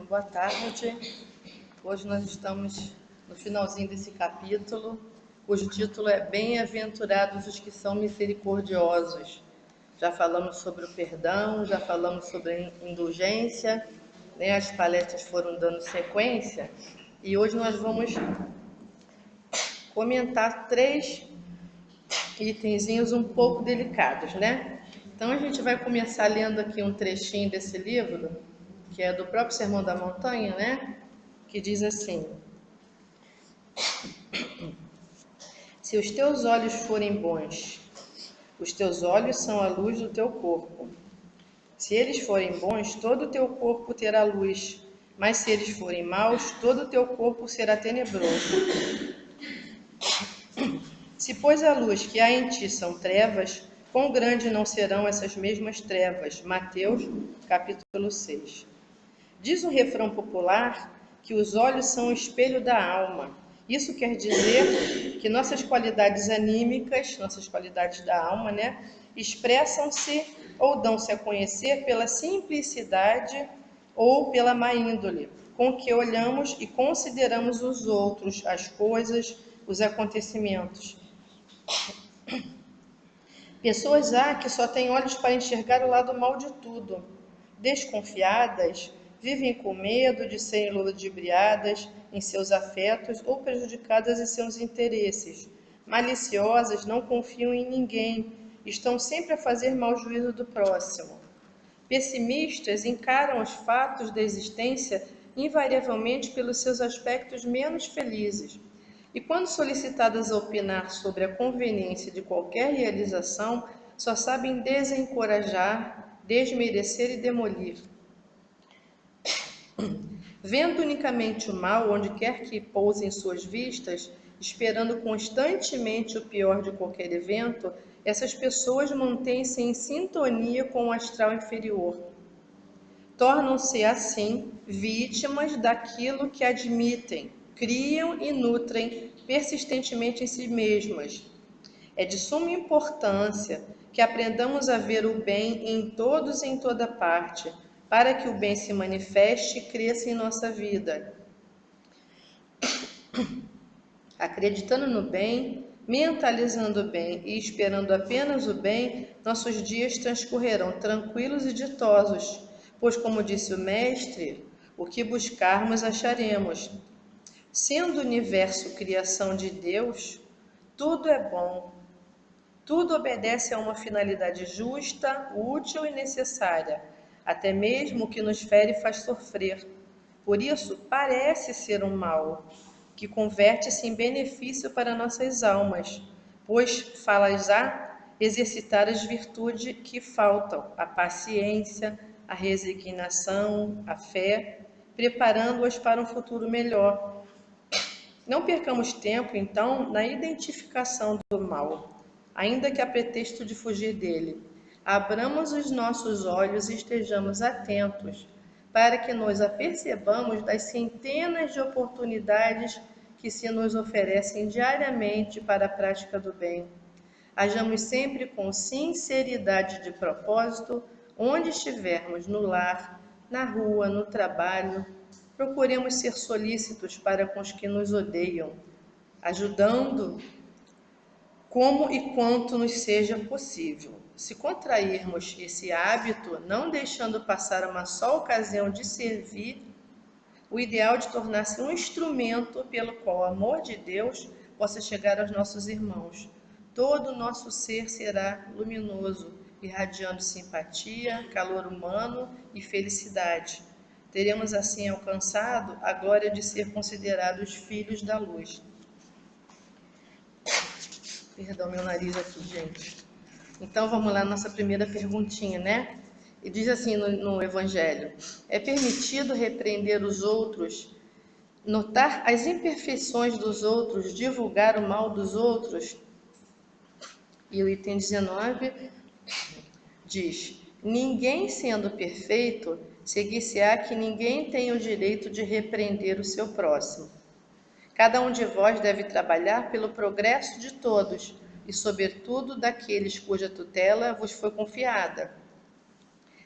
Boa tarde. Hoje nós estamos no finalzinho desse capítulo, cujo título é Bem-aventurados os que são misericordiosos. Já falamos sobre o perdão, já falamos sobre a indulgência, né? As palestras foram dando sequência e hoje nós vamos comentar 3 itenzinhos um pouco delicados, né? Então a gente vai começar lendo aqui um trechinho desse livro, que é do próprio Sermão da Montanha, né? Que diz assim: se os teus olhos forem bons, os teus olhos são a luz do teu corpo. Se eles forem bons, todo o teu corpo terá luz, mas se eles forem maus, todo o teu corpo será tenebroso. Se, pois, a luz que há em ti são trevas, quão grande não serão essas mesmas trevas? Mateus, capítulo 6. Diz o refrão popular que os olhos são o espelho da alma. Isso quer dizer que nossas qualidades anímicas, nossas qualidades da alma, né, expressam-se ou dão-se a conhecer pela simplicidade ou pela má índole, com que olhamos e consideramos os outros, as coisas, os acontecimentos. Pessoas há que só têm olhos para enxergar o lado mau de tudo. Desconfiadas, vivem com medo de serem ludibriadas em seus afetos ou prejudicadas em seus interesses. Maliciosas, não confiam em ninguém, estão sempre a fazer mau juízo do próximo. Pessimistas, encaram os fatos da existência invariavelmente pelos seus aspectos menos felizes. E quando solicitadas a opinar sobre a conveniência de qualquer realização, só sabem desencorajar, desmerecer e demolir. Vendo unicamente o mal onde quer que pousem suas vistas, esperando constantemente o pior de qualquer evento, essas pessoas mantêm-se em sintonia com o astral inferior. Tornam-se, assim, vítimas daquilo que admitem, criam e nutrem persistentemente em si mesmas. É de suma importância que aprendamos a ver o bem em todos e em toda parte, para que o bem se manifeste e cresça em nossa vida. Acreditando no bem, mentalizando o bem e esperando apenas o bem, nossos dias transcorrerão tranquilos e ditosos, pois, como disse o Mestre, o que buscarmos acharemos. Sendo o universo criação de Deus, tudo é bom, tudo obedece a uma finalidade justa, útil e necessária, até mesmo o que nos fere e faz sofrer. Por isso, parece ser um mal, que converte-se em benefício para nossas almas, pois faz-a exercitar as virtudes que faltam, a paciência, a resignação, a fé, preparando-as para um futuro melhor. Não percamos tempo, então, na identificação do mal, ainda que a pretexto de fugir dele. Abramos os nossos olhos e estejamos atentos, para que nos apercebamos das centenas de oportunidades que se nos oferecem diariamente para a prática do bem. Hajamos sempre com sinceridade de propósito, onde estivermos, no lar, na rua, no trabalho. Procuremos ser solícitos para com os que nos odeiam, ajudando como e quanto nos seja possível. Se contrairmos esse hábito, não deixando passar uma só ocasião de servir, o ideal de tornar-se um instrumento pelo qual o amor de Deus possa chegar aos nossos irmãos. Todo o nosso ser será luminoso, irradiando simpatia, calor humano e felicidade. Teremos assim alcançado a glória de ser considerados filhos da luz. Perdão, meu nariz aqui, gente. Então vamos lá, nossa primeira perguntinha, né? E diz assim no Evangelho: é permitido repreender os outros, notar as imperfeições dos outros, divulgar o mal dos outros? E o item 19 diz: ninguém sendo perfeito, seguir-se-á que ninguém tem o direito de repreender o seu próximo. Cada um de vós deve trabalhar pelo progresso de todos e, sobretudo, daqueles cuja tutela vos foi confiada.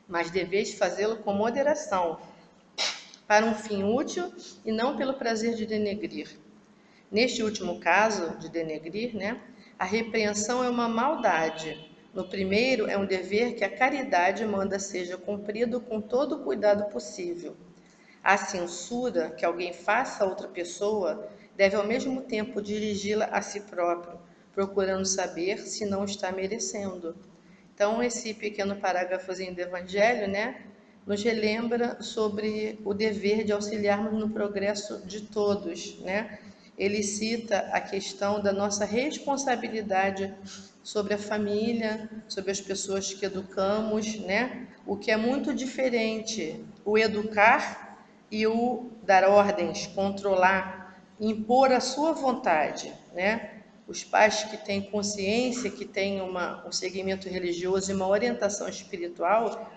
Mas deveis fazê-lo com moderação, para um fim útil e não pelo prazer de denegrir. Neste último caso, de denegrir, né, a repreensão é uma maldade. No primeiro, é um dever que a caridade manda seja cumprido com todo o cuidado possível. A censura que alguém faça a outra pessoa deve ao mesmo tempo dirigi-la a si próprio, procurando saber se não está merecendo. Então, esse pequeno parágrafozinho do Evangelho, né, nos relembra sobre o dever de auxiliarmos no progresso de todos, né? Ele cita a questão da nossa responsabilidade sobre a família, sobre as pessoas que educamos, né? O que é muito diferente, o educar e o dar ordens, controlar, impor a sua vontade, né? Os pais que têm consciência, que têm um segmento religioso e uma orientação espiritual,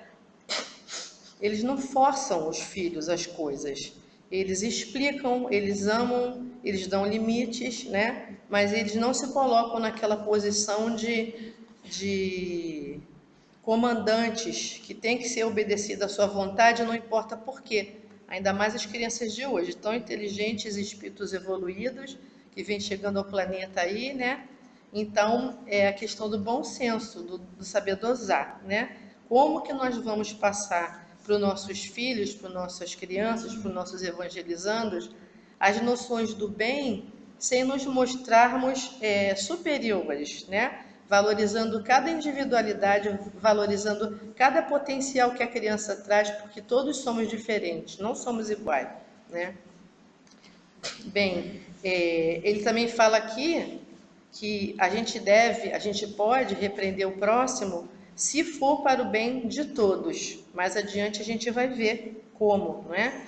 eles não forçam os filhos às coisas. Eles explicam, eles amam, eles dão limites, né? Mas eles não se colocam naquela posição de comandantes que tem que ser obedecido à sua vontade, não importa por quê. Ainda mais as crianças de hoje, tão inteligentes, espíritos evoluídos, que vêm chegando ao planeta aí, né? Então, é a questão do bom senso, do saber dosar, né? Como que nós vamos passar para os nossos filhos, para as nossas crianças, para os nossos evangelizandos, as noções do bem, sem nos mostrarmos superiores, né? Valorizando cada individualidade, valorizando cada potencial que a criança traz, porque todos somos diferentes, não somos iguais, né? Bem, ele também fala aqui que a gente pode repreender o próximo se for para o bem de todos. Mais adiante a gente vai ver como, não é?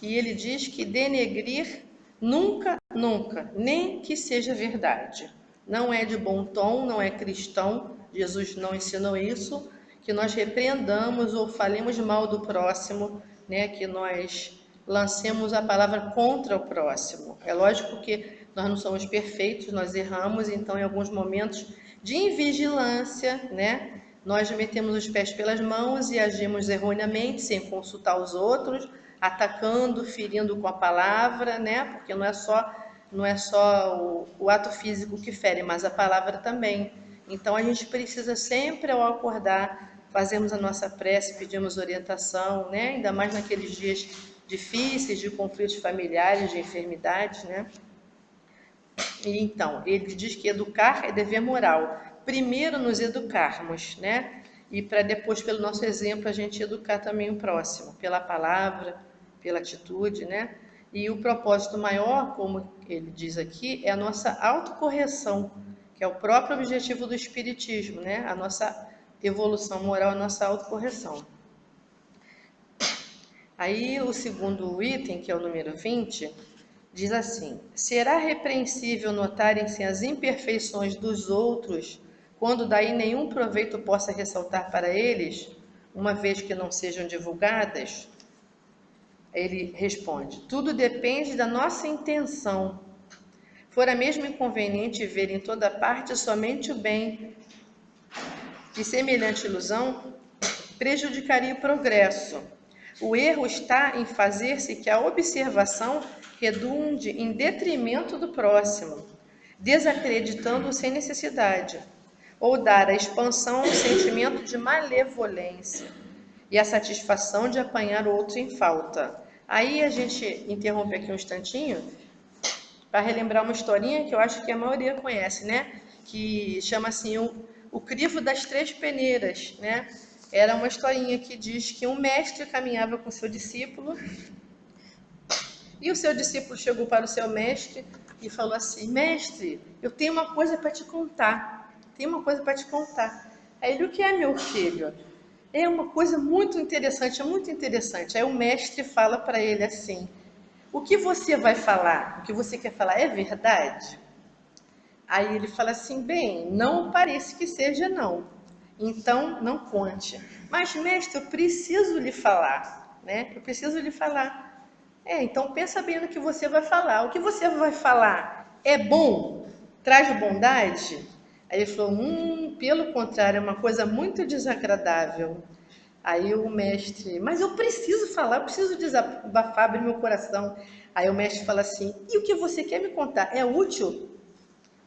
E ele diz que denegrir nunca, nunca, nem que seja verdade. Não é de bom tom, não é cristão, Jesus não ensinou isso, que nós repreendamos ou falemos mal do próximo, né? Que nós lancemos a palavra contra o próximo. É lógico que nós não somos perfeitos, nós erramos, então em alguns momentos de invigilância, né? Nós metemos os pés pelas mãos e agimos erroneamente, sem consultar os outros, atacando, ferindo com a palavra, né? Porque não é só o ato físico que fere, mas a palavra também. Então a gente precisa sempre, ao acordar, fazermos a nossa prece, pedimos orientação, né? Ainda mais naqueles dias difíceis, de conflitos familiares, de enfermidades, né? E então, ele diz que educar é dever moral. Primeiro nos educarmos, né? E para depois, pelo nosso exemplo, a gente educar também o próximo, pela palavra, pela atitude, né? E o propósito maior, como ele diz aqui, é a nossa autocorreção, que é o próprio objetivo do Espiritismo, né? A nossa evolução moral, a nossa autocorreção. Aí o segundo item, que é o número 20, diz assim: será repreensível notarem-se as imperfeições dos outros, quando daí nenhum proveito possa ressaltar para eles, uma vez que não sejam divulgadas? Ele responde: tudo depende da nossa intenção. Fora mesmo inconveniente ver em toda parte somente o bem, e semelhante ilusão prejudicaria o progresso. O erro está em fazer-se que a observação redunde em detrimento do próximo, desacreditando-o sem necessidade, ou dar à expansão um sentimento de malevolência e a satisfação de apanhar o outro em falta. Aí a gente interrompe aqui um instantinho para relembrar uma historinha que eu acho que a maioria conhece, né? Que chama assim o crivo das três peneiras, né? Era uma historinha que diz que um mestre caminhava com seu discípulo e o seu discípulo chegou para o seu mestre e falou assim: mestre, eu tenho uma coisa para te contar. Tenho uma coisa para te contar. Aí ele: o que é, meu filho? É uma coisa muito interessante, é muito interessante. Aí o mestre fala para ele assim: o que você vai falar? O que você quer falar é verdade? Aí ele fala assim: bem, não parece que seja não. Então não conte. Mas mestre, eu preciso lhe falar, né? Eu preciso lhe falar. Então pensa bem no que você vai falar. O que você vai falar é bom? Traz bondade? Aí ele falou: pelo contrário, é uma coisa muito desagradável. Aí o mestre, mas eu preciso falar, eu preciso desabafar, abrir meu coração. Aí o mestre fala assim, e o que você quer me contar? É útil?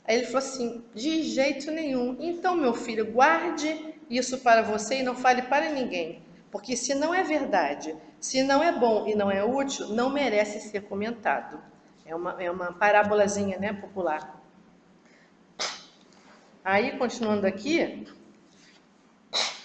Aí ele falou assim, de jeito nenhum. Então, meu filho, guarde isso para você e não fale para ninguém. Porque se não é verdade, se não é bom e não é útil, não merece ser comentado. É uma parábolazinha, né, popular. Aí, continuando aqui,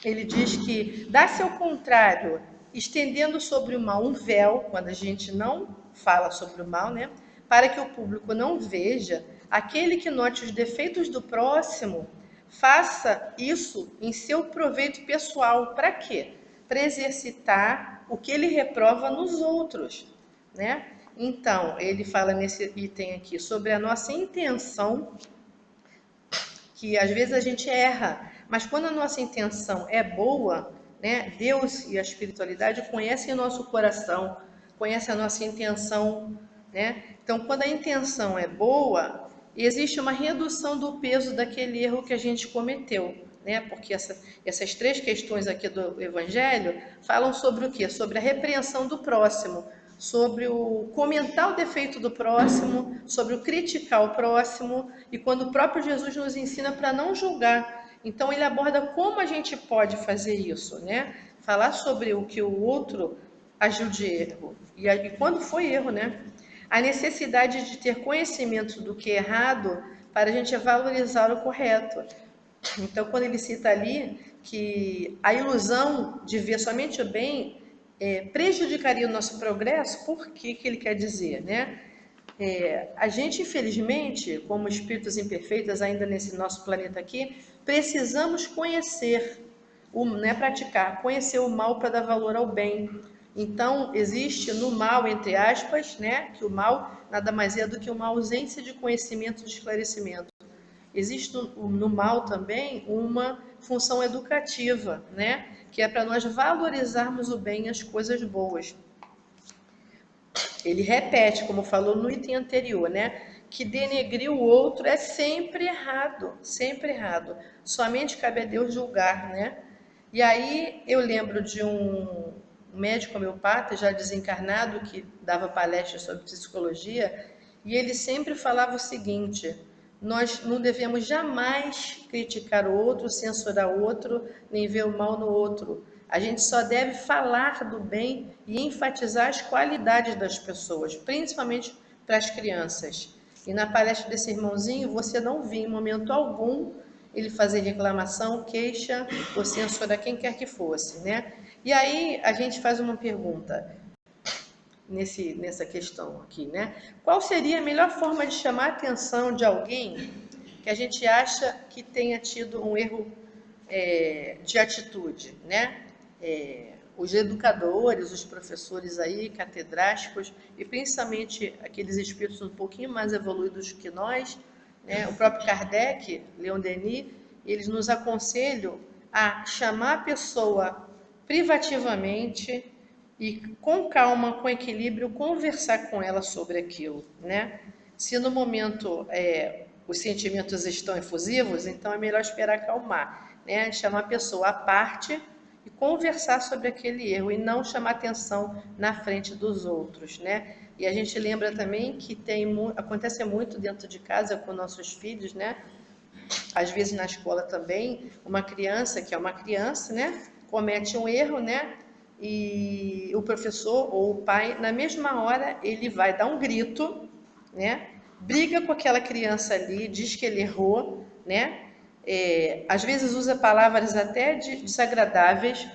ele diz que dá-se ao contrário, estendendo sobre o mal um véu, quando a gente não fala sobre o mal, né? Para que o público não veja, aquele que note os defeitos do próximo, faça isso em seu proveito pessoal. Para quê? Para exercitar o que ele reprova nos outros, né? Então, ele fala nesse item aqui sobre a nossa intenção, que às vezes a gente erra, mas quando a nossa intenção é boa, né, Deus e a espiritualidade conhecem o nosso coração, conhecem a nossa intenção, né? Então, quando a intenção é boa, existe uma redução do peso daquele erro que a gente cometeu, né? Porque essas três questões aqui do Evangelho falam sobre o quê? Sobre a repreensão do próximo, sobre o comentar o defeito do próximo, sobre o criticar o próximo, e quando o próprio Jesus nos ensina para não julgar. Então ele aborda como a gente pode fazer isso, né? Falar sobre o que o outro agiu de erro e quando foi erro, né? A necessidade de ter conhecimento do que é errado para a gente valorizar o correto. Então, quando ele cita ali que a ilusão de ver somente o bem prejudicaria o nosso progresso, por que que ele quer dizer, né? A gente, infelizmente, como espíritos imperfeitos ainda nesse nosso planeta aqui, precisamos conhecer, né, praticar, conhecer o mal para dar valor ao bem. Então, existe no mal, entre aspas, né, que o mal nada mais é do que uma ausência de conhecimento, de esclarecimento. Existe no mal também uma função educativa, né, que é para nós valorizarmos o bem e as coisas boas. Ele repete, como falou no item anterior, né? Que denegrir o outro é sempre errado, sempre errado. Somente cabe a Deus julgar, né? E aí eu lembro de um médico homeopata, já desencarnado, que dava palestras sobre psicologia, e ele sempre falava o seguinte: nós não devemos jamais criticar o outro, censurar o outro, nem ver o mal no outro. A gente só deve falar do bem e enfatizar as qualidades das pessoas, principalmente para as crianças. E na palestra desse irmãozinho, você não viu em momento algum ele fazer reclamação, queixa ou censurar quem quer que fosse, né? E aí a gente faz uma pergunta nessa questão aqui, né? Qual seria a melhor forma de chamar a atenção de alguém que a gente acha que tenha tido um erro de atitude, né? Os educadores, os professores aí, catedráticos, e principalmente aqueles espíritos um pouquinho mais evoluídos que nós, né? O próprio Kardec, Leon Denis, eles nos aconselham a chamar a pessoa privativamente e com calma, com equilíbrio, conversar com ela sobre aquilo, né? Se no momento os sentimentos estão efusivos, então é melhor esperar acalmar, né? Chamar a pessoa à parte e conversar sobre aquele erro e não chamar atenção na frente dos outros, né? E a gente lembra também que acontece muito dentro de casa com nossos filhos, né? Às vezes na escola também, uma criança, que é uma criança, né? Comete um erro, né? E o professor ou o pai, na mesma hora, ele vai dar um grito, né? Briga com aquela criança ali, diz que ele errou, né? Às vezes usa palavras até desagradáveis,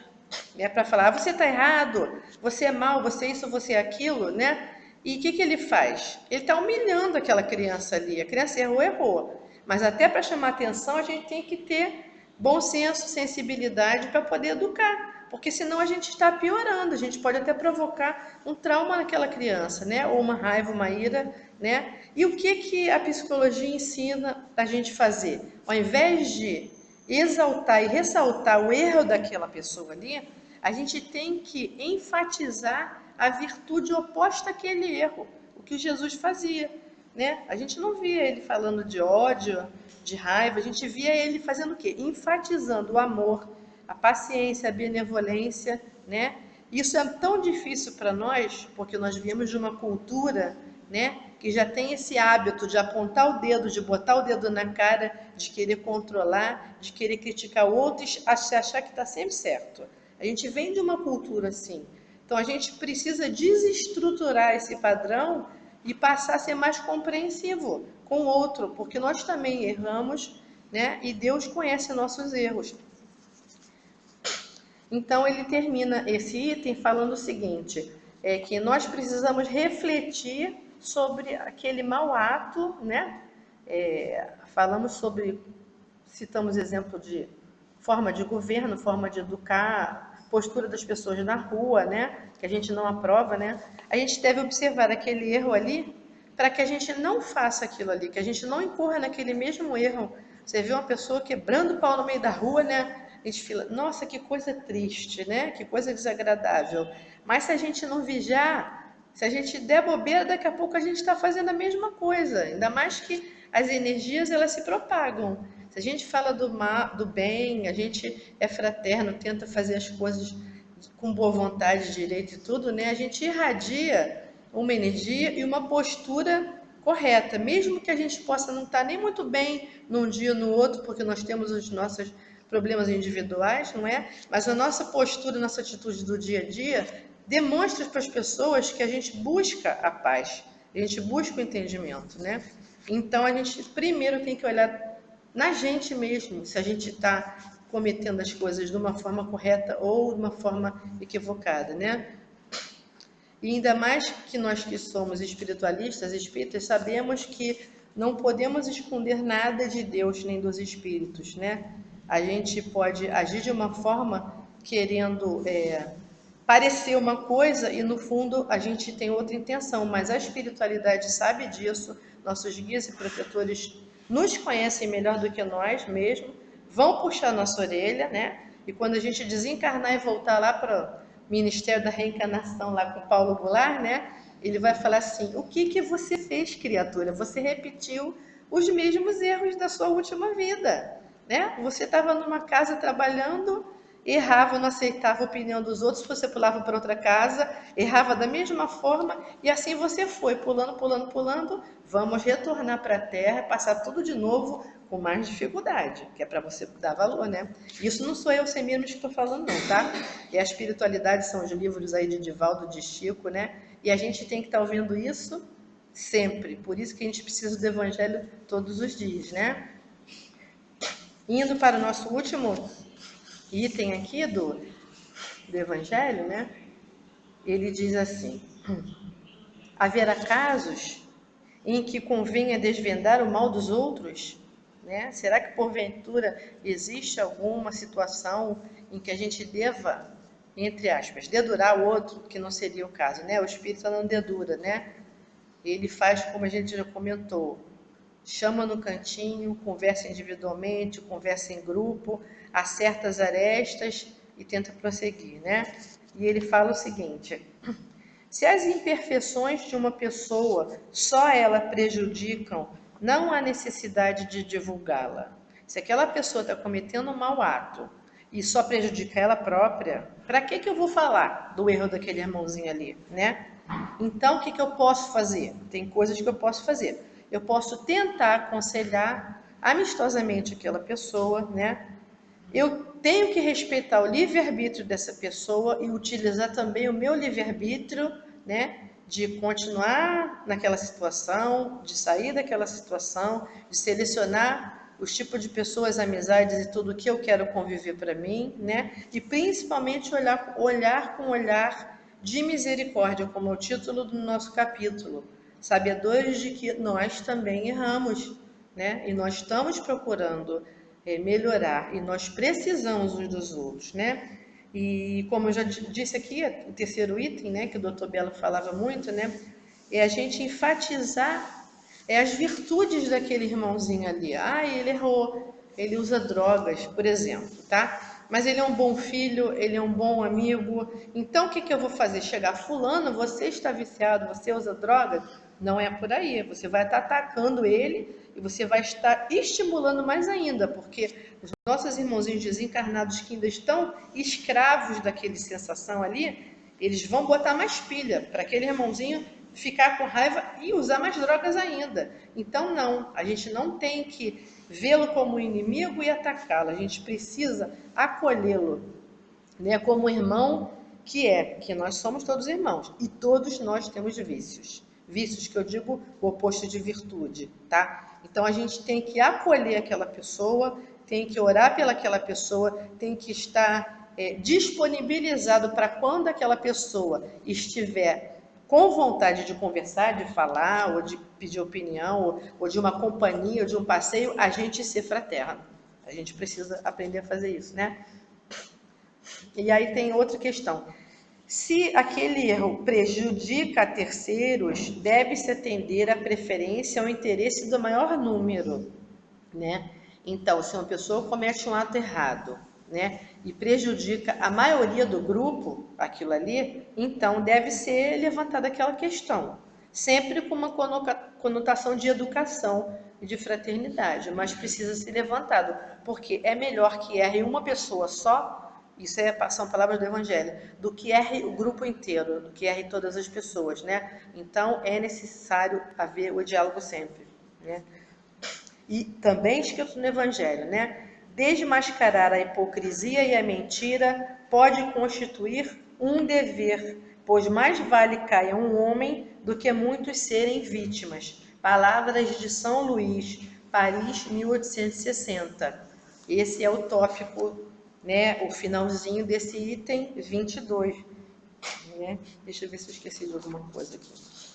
né? Para falar, você está errado, você é mal, você é isso, você é aquilo, né? E o que que ele faz? Ele está humilhando aquela criança ali. A criança errou, errou. Mas até para chamar atenção, a gente tem que ter bom senso, sensibilidade para poder educar. Porque senão a gente está piorando, a gente pode até provocar um trauma naquela criança, né? Ou uma raiva, uma ira, né? E o que que a psicologia ensina a gente fazer? Ao invés de exaltar e ressaltar o erro daquela pessoa ali, a gente tem que enfatizar a virtude oposta àquele erro, o que Jesus fazia, né? A gente não via ele falando de ódio, de raiva, a gente via ele fazendo o quê? Enfatizando o amor, a paciência, a benevolência, né? Isso é tão difícil para nós, porque nós viemos de uma cultura, né, que já tem esse hábito de apontar o dedo, de botar o dedo na cara, de querer controlar, de querer criticar outros, achar que está sempre certo. A gente vem de uma cultura assim. Então a gente precisa desestruturar esse padrão e passar a ser mais compreensivo com o outro, porque nós também erramos, né? E Deus conhece nossos erros. Então ele termina esse item falando o seguinte, é que nós precisamos refletir sobre aquele mau ato, né? Falamos sobre, citamos exemplo de forma de governo, forma de educar, postura das pessoas na rua, né? Que a gente não aprova, né? A gente deve observar aquele erro ali para que a gente não faça aquilo ali, que a gente não incorra naquele mesmo erro. Você vê uma pessoa quebrando o pau no meio da rua, né? A gente fala, nossa, que coisa triste, né? Que coisa desagradável. Mas se a gente não vigiar, se a gente der bobeira, daqui a pouco a gente está fazendo a mesma coisa. Ainda mais que as energias, elas se propagam. Se a gente fala do bem, a gente é fraterno, tenta fazer as coisas com boa vontade, direito e tudo, né? A gente irradia uma energia e uma postura correta, mesmo que a gente possa não estar nem muito bem num dia ou no outro, porque nós temos os nossos problemas individuais, não é? Mas a nossa postura, a nossa atitude do dia a dia demonstra para as pessoas que a gente busca a paz, a gente busca o entendimento, né? Então a gente primeiro tem que olhar na gente mesmo, se a gente está cometendo as coisas de uma forma correta ou de uma forma equivocada, né? E ainda mais que nós que somos espiritualistas, espíritas, sabemos que não podemos esconder nada de Deus nem dos espíritos, né? A gente pode agir de uma forma querendo parecer uma coisa e no fundo a gente tem outra intenção, mas a espiritualidade sabe disso, nossos guias e protetores nos conhecem melhor do que nós mesmos, vão puxar nossa orelha, né? E quando a gente desencarnar e voltar lá para o Ministério da Reencarnação, lá com Paulo Goulart, né? Ele vai falar assim, o que você fez, criatura? Você repetiu os mesmos erros da sua última vida, né? Você estava numa casa trabalhando, errava, não aceitava a opinião dos outros, você pulava para outra casa, errava da mesma forma, e assim você foi, pulando, vamos retornar para a Terra, passar tudo de novo com mais dificuldade, que é para você dar valor, né? Isso não sou eu, Semir, que estou falando não, tá? E a espiritualidade são os livros aí de Divaldo, de Chico, né? E a gente tem que estar ouvindo isso sempre, por isso que a gente precisa do Evangelho todos os dias, né? Indo para o nosso último item aqui do Evangelho, né? Ele diz assim, haverá casos em que convenha desvendar o mal dos outros, né? Será que porventura existe alguma situação em que a gente deva, entre aspas, dedurar o outro, que não seria o caso, né? O espírito não dedura, né? Ele faz como a gente já comentou, chama no cantinho, conversa individualmente, conversa em grupo, acerta as arestas e tenta prosseguir, né? E ele fala o seguinte, se as imperfeições de uma pessoa só ela prejudicam, não há necessidade de divulgá-la. Se aquela pessoa está cometendo um mau ato e só prejudica ela própria, para que eu vou falar do erro daquele irmãozinho ali, né? Então, o que eu posso fazer? Tem coisas que eu posso fazer. Eu posso tentar aconselhar amistosamente aquela pessoa, né? Eu tenho que respeitar o livre-arbítrio dessa pessoa e utilizar também o meu livre-arbítrio, né? De continuar naquela situação, de sair daquela situação, de selecionar os tipos de pessoas, amizades e tudo que eu quero conviver para mim, né? E principalmente olhar com um olhar de misericórdia, como é o título do nosso capítulo. Sabedores de que nós também erramos, né? E nós estamos procurando melhorar e nós precisamos uns dos outros, né? E como eu já disse aqui, o terceiro item, né, que o Dr. Belo falava muito, né, é a gente enfatizar as virtudes daquele irmãozinho ali. Ah, ele errou, ele usa drogas, por exemplo, tá? Mas ele é um bom filho, ele é um bom amigo. Então, o que eu vou fazer? Chegar, fulano, você está viciado, você usa drogas? Não é por aí. Você vai estar atacando ele e você vai estar estimulando mais ainda, porque Os nossos irmãozinhos desencarnados que ainda estão escravos daquele sensação ali, eles vão botar mais pilha para aquele irmãozinho ficar com raiva e usar mais drogas ainda. Então, não, a gente não tem que vê-lo como inimigo e atacá-lo, a gente precisa acolhê-lo, né, como irmão que nós somos todos irmãos e todos nós temos vícios. Vícios que eu digo o oposto de virtude, tá? Então a gente tem que acolher aquela pessoa, tem que orar pelaquela pessoa, tem que estar disponibilizado para quando aquela pessoa estiver com vontade de conversar, de falar, ou de pedir opinião, ou de uma companhia, ou de um passeio, a gente ser fraterno. A gente precisa aprender a fazer isso, né? E aí tem outra questão. Se aquele erro prejudica a terceiros, deve-se atender à preferência ao interesse do maior número, né? Então, se uma pessoa comete um ato errado, né, e prejudica a maioria do grupo, aquilo ali, então deve ser levantada aquela questão, sempre com uma conotação de educação e de fraternidade, mas precisa ser levantado, porque é melhor que erre uma pessoa só, isso são palavras do Evangelho, do que erre o grupo inteiro, do que erre todas as pessoas, né? Então é necessário haver o diálogo sempre, né? E também escrito no Evangelho, né? Desmascarar a hipocrisia e a mentira pode constituir um dever, pois mais vale caia um homem do que muitos serem vítimas. Palavras de São Luís, Paris, 1860. Esse é o tópico, né? O finalzinho desse item 22. Né? Deixa eu ver se eu esqueci de alguma coisa aqui.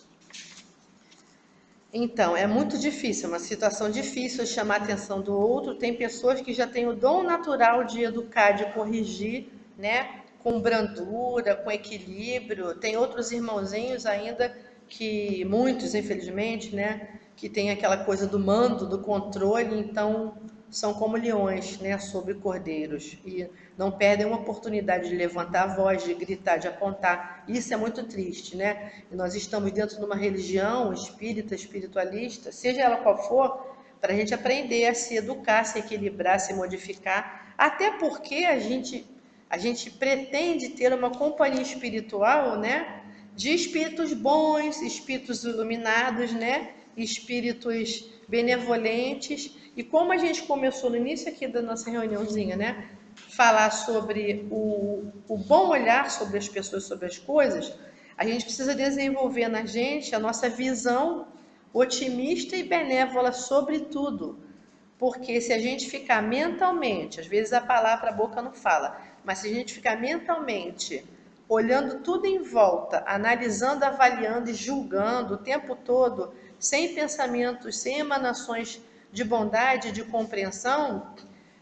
Então, é muito difícil, é uma situação difícil chamar a atenção do outro. Tem pessoas que já têm o dom natural de educar, de corrigir, né? Com brandura, com equilíbrio. Tem outros irmãozinhos ainda que, muitos, infelizmente, né? Que tem aquela coisa do mando, do controle, então são como leões, né? Sobre cordeiros. E não perdem uma oportunidade de levantar a voz, de gritar, de apontar. Isso é muito triste, né? E nós estamos dentro de uma religião espírita, espiritualista, seja ela qual for, para a gente aprender a se educar, se equilibrar, se modificar, até porque a gente pretende ter uma companhia espiritual, né? De espíritos bons, espíritos iluminados, né? Espíritos benevolentes. E como a gente começou no início aqui da nossa reuniãozinha, né? Falar sobre o bom olhar sobre as pessoas, sobre as coisas, a gente precisa desenvolver na gente a nossa visão otimista e benévola sobre tudo. Porque se a gente ficar mentalmente, às vezes a palavra, a boca não fala, mas se a gente ficar mentalmente olhando tudo em volta, analisando, avaliando e julgando o tempo todo, sem pensamentos, sem emanações de bondade, de compreensão,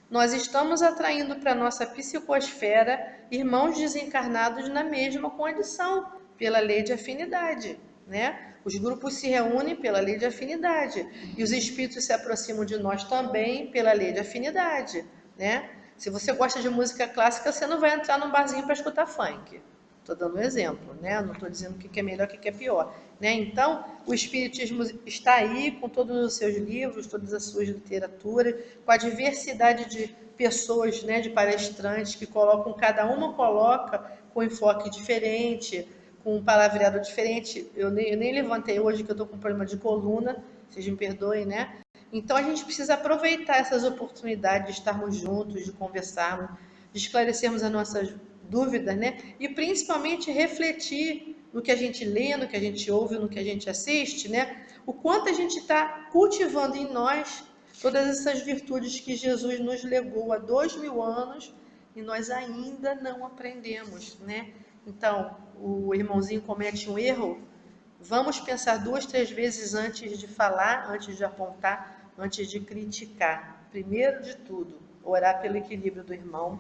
nós estamos atraindo para a nossa psicosfera irmãos desencarnados na mesma condição, pela lei de afinidade, né? Os grupos se reúnem pela lei de afinidade e os espíritos se aproximam de nós também pela lei de afinidade, né? Se você gosta de música clássica, você não vai entrar num barzinho para escutar funk. Estou dando um exemplo, né? Não estou dizendo o que é melhor, o que é pior, né? Então, o Espiritismo está aí com todos os seus livros, todas as suas literaturas, com a diversidade de pessoas, né? De palestrantes que colocam, cada uma coloca com enfoque diferente, com um palavreado diferente. Eu nem levantei hoje que eu estou com problema de coluna, vocês me perdoem, né? Então, a gente precisa aproveitar essas oportunidades de estarmos juntos, de conversarmos, de esclarecermos as nossas dúvidas, né? E principalmente refletir no que a gente lê, no que a gente ouve, no que a gente assiste, né? O quanto a gente está cultivando em nós todas essas virtudes que Jesus nos legou há 2000 anos e nós ainda não aprendemos, né? Então, o irmãozinho comete um erro, vamos pensar 2, 3 vezes antes de falar, antes de apontar, antes de criticar. Primeiro de tudo, orar pelo equilíbrio do irmão,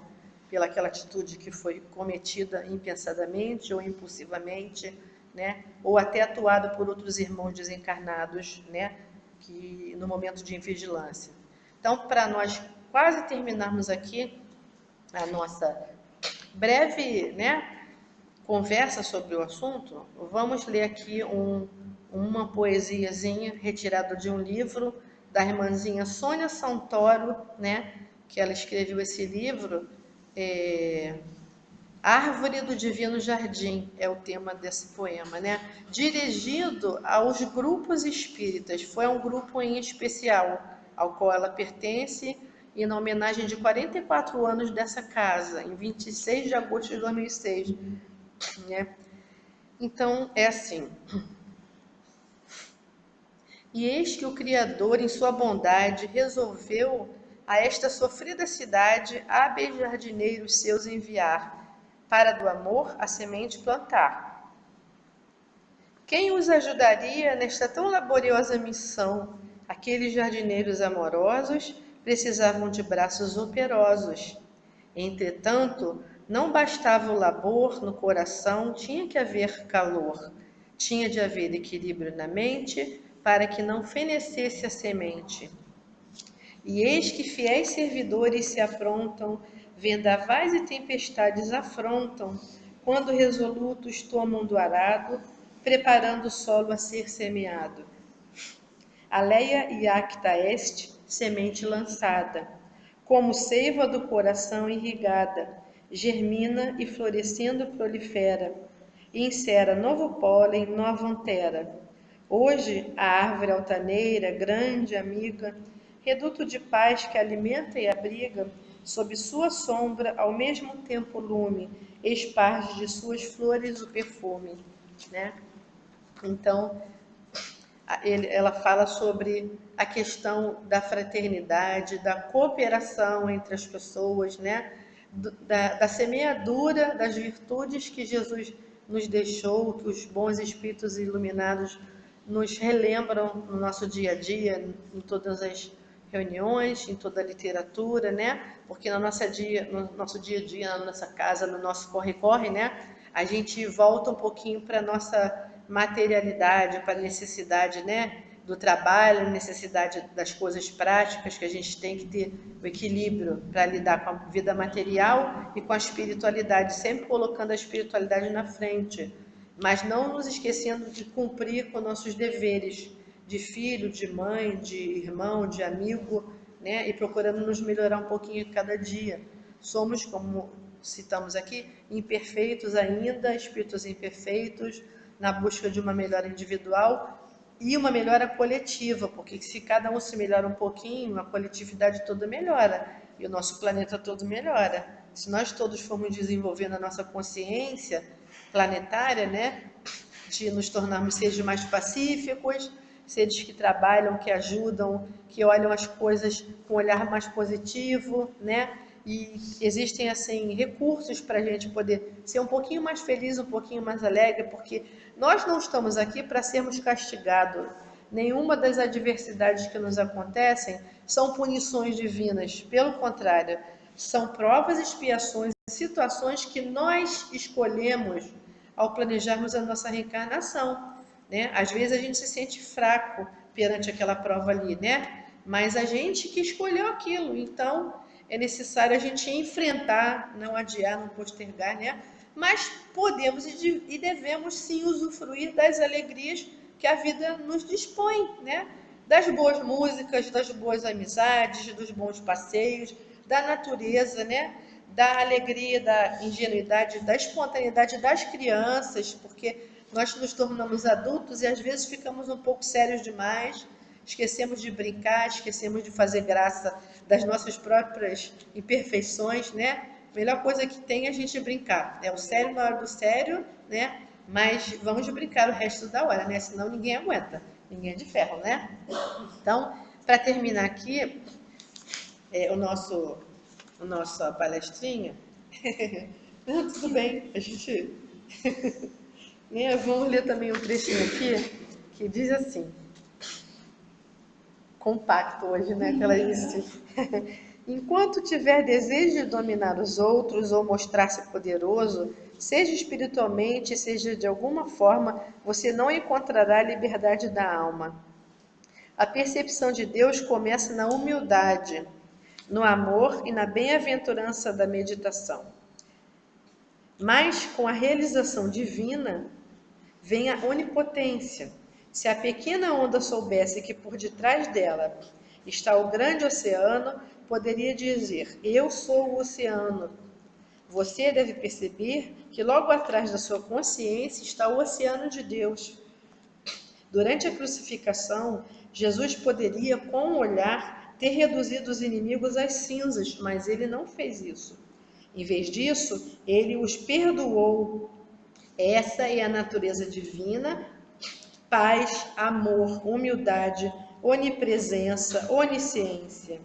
pela aquela atitude que foi cometida impensadamente ou impulsivamente, né? Ou até atuada por outros irmãos desencarnados, né? Que no momento de invigilância. Então, para nós quase terminarmos aqui a nossa breve, né, conversa sobre o assunto, vamos ler aqui uma poesiazinha retirada de um livro da irmãzinha Sônia Santoro, né, que ela escreveu esse livro, Árvore do Divino Jardim é o tema desse poema, né? Dirigido aos grupos espíritas. Foi um grupo em especial ao qual ela pertence e na homenagem de 44 anos dessa casa, em 26 de agosto de 2006, né? Então, é assim. E eis que o Criador, em sua bondade, resolveu a esta sofrida cidade hábeis jardineiros seus enviar, para do amor a semente plantar. Quem os ajudaria nesta tão laboriosa missão? Aqueles jardineiros amorosos precisavam de braços operosos. Entretanto, não bastava o labor no coração, tinha que haver calor. Tinha de haver equilíbrio na mente, para que não fenecesse a semente. E eis que fiéis servidores se aprontam, vendavais e tempestades afrontam, quando resolutos tomam do arado, preparando o solo a ser semeado. Aleia e acta est, semente lançada, como seiva do coração irrigada, germina e florescendo prolifera, e insera novo pólen, nova antera. Hoje, a árvore altaneira, grande amiga, reduto de paz que alimenta e abriga, sob sua sombra, ao mesmo tempo lume, esparge de suas flores o perfume, né? Então, ela fala sobre a questão da fraternidade, da cooperação entre as pessoas, né? Da semeadura das virtudes que Jesus nos deixou, que os bons espíritos iluminados nos relembram no nosso dia a dia, em todas as reuniões, em toda a literatura, né? Porque no nosso dia a dia, na nossa casa, no nosso corre-corre, né? A gente volta um pouquinho para a nossa materialidade, para a necessidade, né, do trabalho, necessidade das coisas práticas, que a gente tem que ter o equilíbrio para lidar com a vida material e com a espiritualidade, sempre colocando a espiritualidade na frente, mas não nos esquecendo de cumprir com nossos deveres de filho, de mãe, de irmão, de amigo, né, e procurando nos melhorar um pouquinho cada dia. Somos, como citamos aqui, imperfeitos ainda, espíritos imperfeitos, na busca de uma melhora individual e uma melhora coletiva, porque se cada um se melhora um pouquinho, a coletividade toda melhora e o nosso planeta todo melhora. Se nós todos formos desenvolvendo a nossa consciência planetária, né, de nos tornarmos seres mais pacíficos, seres que trabalham, que ajudam, que olham as coisas com um olhar mais positivo, né? E existem, assim, recursos para a gente poder ser um pouquinho mais feliz, um pouquinho mais alegre, porque nós não estamos aqui para sermos castigados. Nenhuma das adversidades que nos acontecem são punições divinas. Pelo contrário, são provas, expiações, situações que nós escolhemos ao planejarmos a nossa reencarnação, né? Às vezes a gente se sente fraco perante aquela prova ali, né? Mas a gente que escolheu aquilo, então é necessário a gente enfrentar, não adiar, não postergar, né? Mas podemos e devemos sim usufruir das alegrias que a vida nos dispõe, né? Das boas músicas, das boas amizades, dos bons passeios, da natureza, né? Da alegria, da ingenuidade, da espontaneidade das crianças, porque nós nos tornamos adultos e às vezes ficamos um pouco sérios demais, esquecemos de brincar, esquecemos de fazer graça das nossas próprias imperfeições, né? A melhor coisa que tem é a gente brincar. É o sério na hora do sério, né? Mas vamos brincar o resto da hora, né? Senão ninguém aguenta. Ninguém é de ferro, né? Então, para terminar aqui, a nossa palestrinha. Não, tudo bem, a gente. Né, vamos ler também um trechinho aqui que diz assim: compacto hoje, né? Que ela disse. Enquanto tiver desejo de dominar os outros ou mostrar-se poderoso, seja espiritualmente, seja de alguma forma, você não encontrará a liberdade da alma. A percepção de Deus começa na humildade, no amor e na bem-aventurança da meditação. Mas com a realização divina vem a onipotência. Se a pequena onda soubesse que por detrás dela está o grande oceano, poderia dizer: eu sou o oceano. Você deve perceber que logo atrás da sua consciência está o oceano de Deus. Durante a crucificação, Jesus poderia, com o olhar, ter reduzido os inimigos às cinzas, mas ele não fez isso. Em vez disso, ele os perdoou. Essa é a natureza divina: paz, amor, humildade, onipresença, onisciência.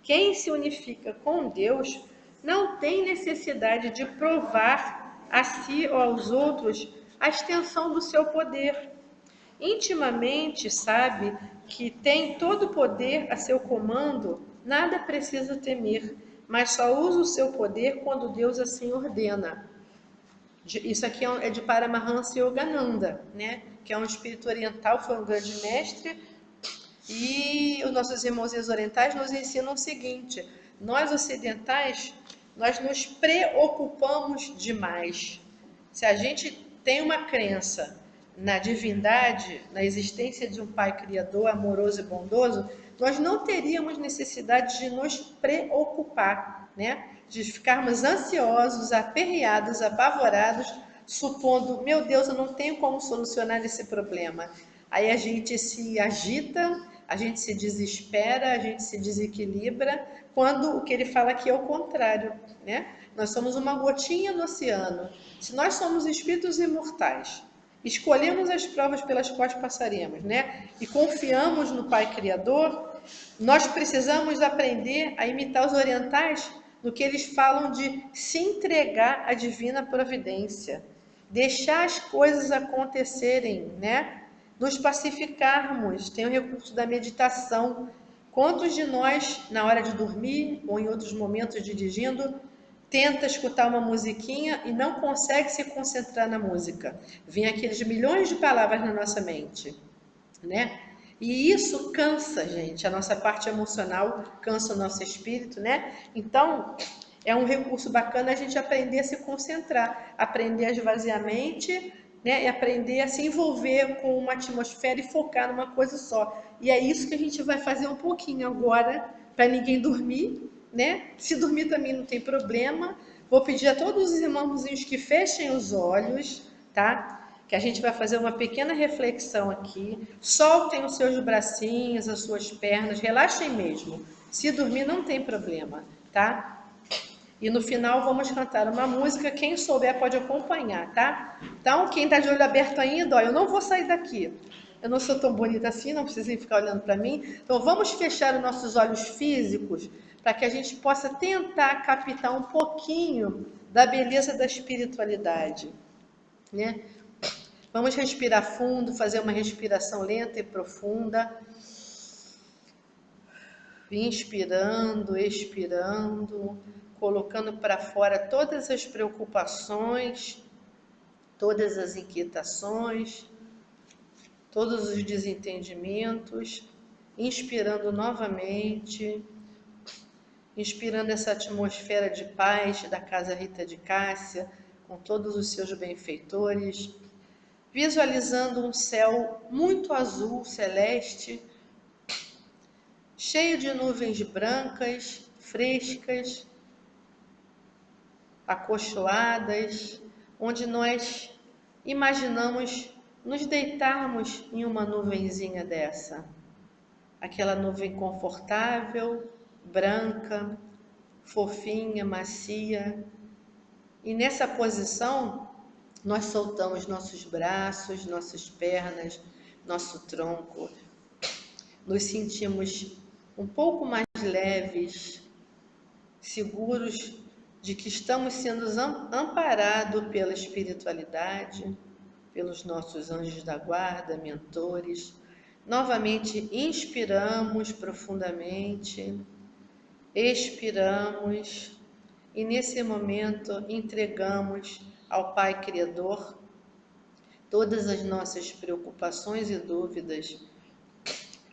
Quem se unifica com Deus não tem necessidade de provar a si ou aos outros a extensão do seu poder. Intimamente sabe que tem todo o poder a seu comando, nada precisa temer, mas só usa o seu poder quando Deus assim ordena. Isso aqui é de Paramahansa Yogananda, né? Que é um espírito oriental, foi um grande mestre, e os nossos irmãos orientais nos ensinam o seguinte: nós ocidentais, nós nos preocupamos demais. Se a gente tem uma crença na divindade, na existência de um Pai Criador, amoroso e bondoso, nós não teríamos necessidade de nos preocupar, né? De ficarmos ansiosos, aperreados, apavorados, supondo, meu Deus, eu não tenho como solucionar esse problema. Aí a gente se agita, a gente se desespera, a gente se desequilibra, quando o que ele fala aqui é o contrário, né? Nós somos uma gotinha no oceano. Se nós somos espíritos imortais, escolhemos as provas pelas quais passaremos, né? E confiamos no Pai Criador, nós precisamos aprender a imitar os orientais no que eles falam de se entregar à divina providência, deixar as coisas acontecerem, né? Nos pacificarmos, tem o recurso da meditação. Quantos de nós, na hora de dormir ou em outros momentos dirigindo, tenta escutar uma musiquinha e não consegue se concentrar na música? Vem aqueles milhões de palavras na nossa mente, né? E isso cansa, gente, a nossa parte emocional, cansa o nosso espírito, né? Então, é um recurso bacana a gente aprender a se concentrar, aprender a esvaziar a mente, né? E aprender a se envolver com uma atmosfera e focar numa coisa só. E é isso que a gente vai fazer um pouquinho agora, para ninguém dormir, né? Se dormir também não tem problema. Vou pedir a todos os irmãozinhos que fechem os olhos, tá? Que a gente vai fazer uma pequena reflexão aqui. Soltem os seus bracinhos, as suas pernas, relaxem mesmo. Se dormir não tem problema, tá? E no final vamos cantar uma música, quem souber pode acompanhar, tá? Então, quem tá de olho aberto ainda, ó, eu não vou sair daqui. Eu não sou tão bonita assim, não precisem ficar olhando para mim. Então, vamos fechar os nossos olhos físicos para que a gente possa tentar captar um pouquinho da beleza da espiritualidade, né? Vamos respirar fundo, fazer uma respiração lenta e profunda. Inspirando, expirando, colocando para fora todas as preocupações, todas as inquietações, todos os desentendimentos. Inspirando novamente, inspirando essa atmosfera de paz da Casa Rita de Cássia, com todos os seus benfeitores, visualizando um céu muito azul, celeste, cheio de nuvens brancas, frescas, acolchoadas, onde nós imaginamos nos deitarmos em uma nuvenzinha dessa. Aquela nuvem confortável, branca, fofinha, macia. E nessa posição, nós soltamos nossos braços, nossas pernas, nosso tronco. Nos sentimos um pouco mais leves, seguros de que estamos sendo amparados pela espiritualidade, pelos nossos anjos da guarda, mentores. Novamente inspiramos profundamente, expiramos e nesse momento entregamos ao Pai Criador todas as nossas preocupações e dúvidas,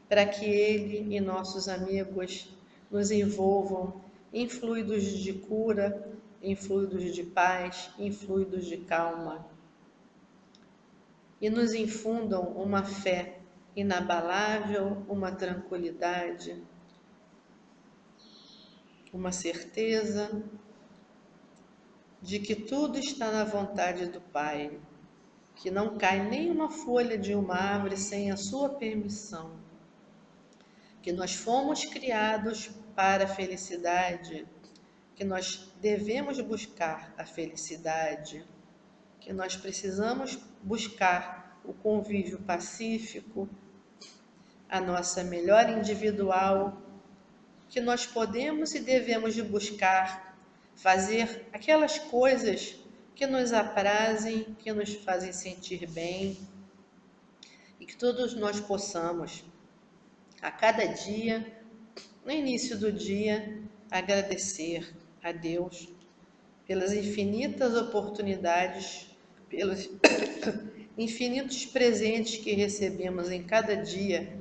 para que Ele e nossos amigos nos envolvam em fluidos de cura, em fluidos de paz, em fluidos de calma. E nos infundam uma fé inabalável, uma tranquilidade, uma certeza de que tudo está na vontade do Pai, que não cai nenhuma folha de uma árvore sem a sua permissão, que nós fomos criados para a felicidade, que nós devemos buscar a felicidade, que nós precisamos buscar o convívio pacífico, a nossa melhora individual, que nós podemos e devemos de buscar fazer aquelas coisas que nos aprazem, que nos fazem sentir bem, e que todos nós possamos, a cada dia, no início do dia, agradecer a Deus pelas infinitas oportunidades, pelos infinitos presentes que recebemos em cada dia,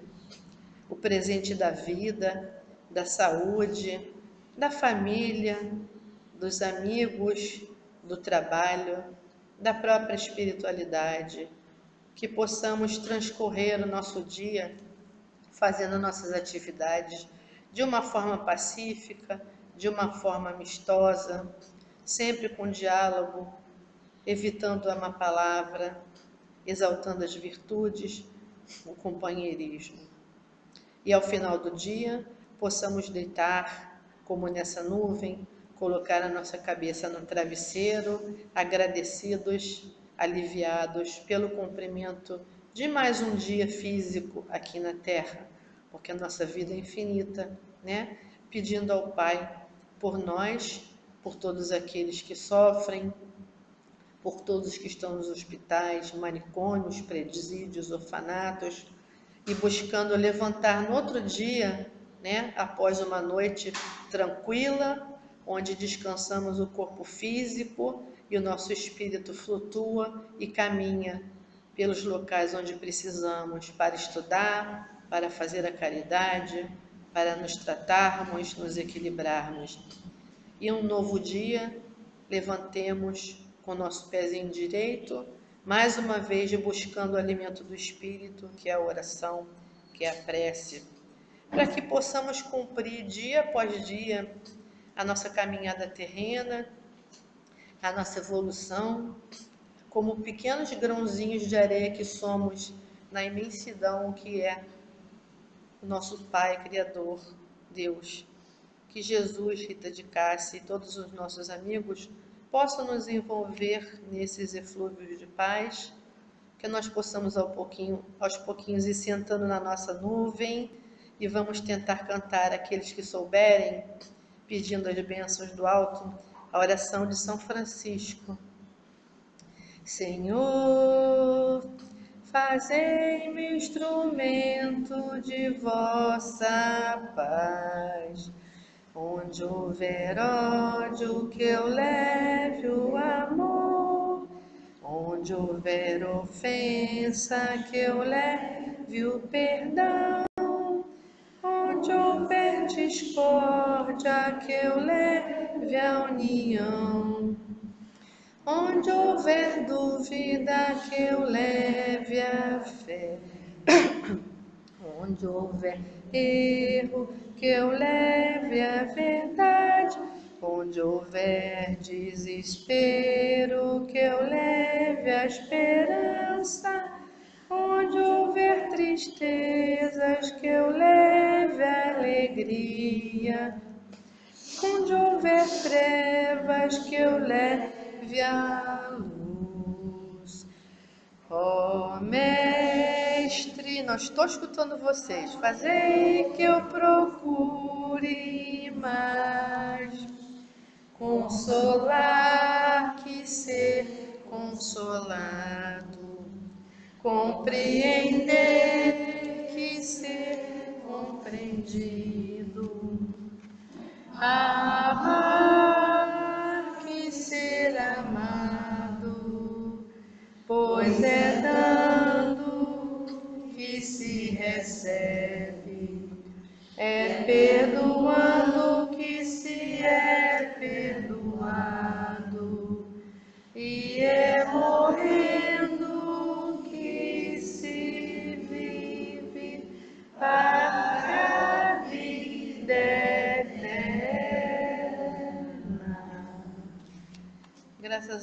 o presente da vida, da saúde, da família, dos amigos, do trabalho, da própria espiritualidade, que possamos transcorrer o nosso dia fazendo nossas atividades de uma forma pacífica, de uma forma amistosa, sempre com diálogo, evitando a má palavra, exaltando as virtudes, o companheirismo. E ao final do dia, possamos deitar como nessa nuvem, colocar a nossa cabeça no travesseiro, agradecidos, aliviados pelo cumprimento de mais um dia físico aqui na Terra, porque a nossa vida é infinita, né? Pedindo ao Pai por nós, por todos aqueles que sofrem, por todos que estão nos hospitais, manicômios, presídios, orfanatos, e buscando levantar no outro dia, né, após uma noite tranquila, onde descansamos o corpo físico e o nosso espírito flutua e caminha pelos locais onde precisamos para estudar, para fazer a caridade, para nos tratarmos, nos equilibrarmos. E um novo dia, levantemos com o nosso pezinho direito, mais uma vez buscando o alimento do Espírito, que é a oração, que é a prece, para que possamos cumprir dia após dia a nossa caminhada terrena, a nossa evolução, como pequenos grãozinhos de areia que somos na imensidão que é o nosso Pai Criador, Deus. Que Jesus, Rita de Cássia e todos os nossos amigos possam nos envolver nesses eflúvios de paz, que nós possamos aos pouquinhos ir sentando na nossa nuvem e vamos tentar cantar aqueles que souberem, pedindo as bênçãos do alto, a oração de São Francisco. Senhor, fazei-me instrumento de vossa paz. Onde houver ódio, que eu leve o amor. Onde houver ofensa, que eu leve o perdão. Onde houver discórdia, que eu leve a união. Onde houver dúvida, que eu leve a fé. Onde houver erro, que eu leve a verdade. Onde houver desespero, que eu leve a esperança. Onde houver tristezas, que eu leve a alegria. Onde houver trevas, que eu leve a luz. Ó Mestre, não estou escutando vocês. Fazei que eu procure mais consolar que ser consolado, compreender que ser compreendido, amar que ser amado, pois é dando que se recebe, é perdoando que se é perdoado, e é morrendo que se vive para a vida eterna.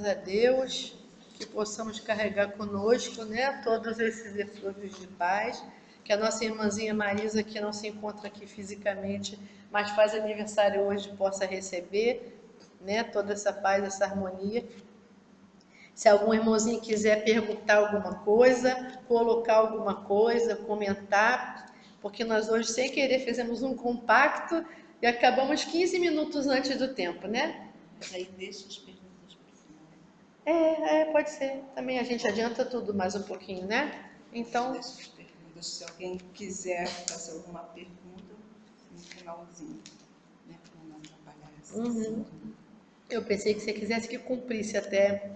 Graças a Deus, que possamos carregar conosco, né, todos esses eflúvios de paz, que a nossa irmãzinha Marisa, que não se encontra aqui fisicamente, mas faz aniversário hoje, possa receber, né, toda essa paz, essa harmonia. Se algum irmãozinho quiser perguntar alguma coisa, colocar alguma coisa, comentar, porque nós hoje, sem querer, fizemos um compacto e acabamos 15 minutos antes do tempo, né? Aí deixa as perguntas para o final. Pode ser. Também a gente adianta tudo mais um pouquinho, né? Então, Deixa as perguntas. Se alguém quiser fazer alguma pergunta, no finalzinho, né? Para não atrapalhar essa sessão. eu pensei que você quisesse que cumprisse até